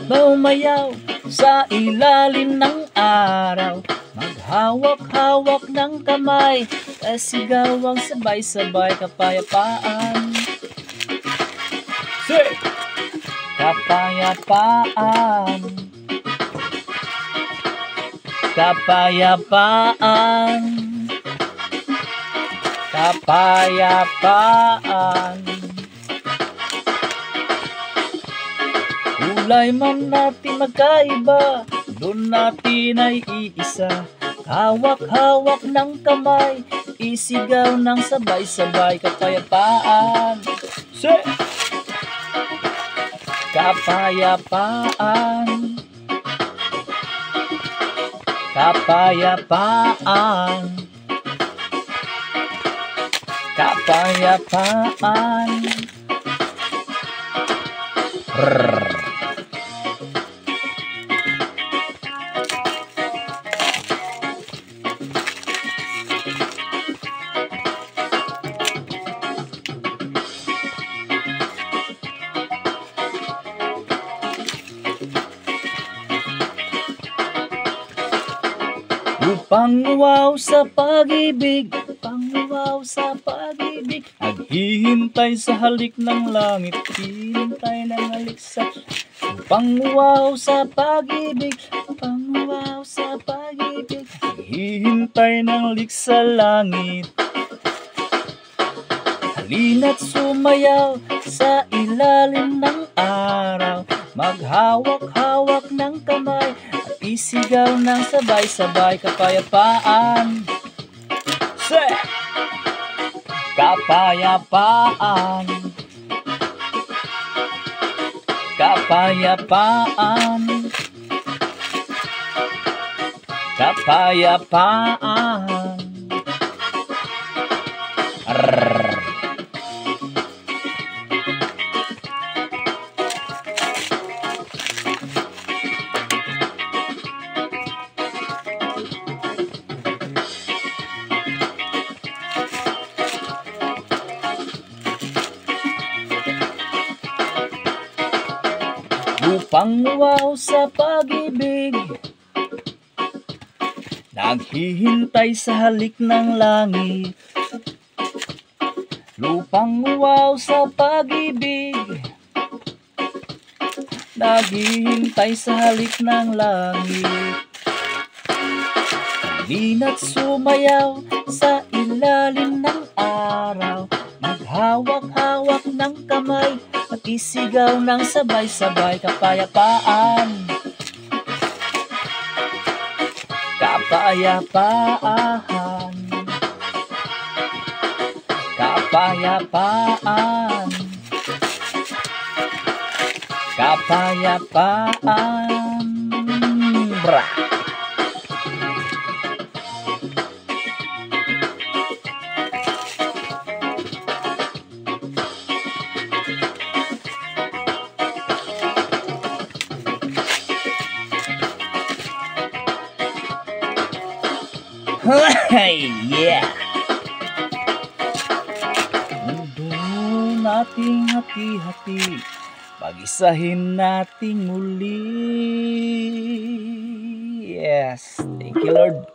Umayaw sa ilalim ng araw, maghawak-hawak ng kamay, sigaw ang sabay-sabay kapayapaan. Say! Kapayapaan, kapayapaan, kapayapaan. Kulay man natin magkaiba, doon natin ay iisa. Hawak-hawak ng kamay, isigaw ng sabay-sabay kapayapaan. Say! Kapayapaan, kapayapaan, kapayapaan. Brrr. Panguwaw sa pag-ibig, panguwaw sa pag-ibig, naghihintay sa halik ng langit, hihintay ng halik sa... Panguwaw sa pag-ibig, panguwaw sa pag-ibig, naghihintay ng halik sa langit. Halina't sumayaw sa ilalim ng araw, maghawak-hawak ng kamay, isigaw ng sabay-sabay kapayapaan. Say! Kapayapaan, kapayapaan, kapayapaan. Arrrr. Panguwaw sa pag-ibig, naghihintay sa halik ng langit. Lupang uwaw sa pag-ibig, naghihintay sa halik ng langit. Halina't sumayaw sa ilalim ng araw, maghawak-hawak ng kamay, at isigaw ng sabay-sabay kapayapaan. Kapayapaan, kapayapaan, kapayapaan. Bra. Hey, yeah! Mundo nating hati-hati, pag-isahin nating muli. Yes, thank you Lord.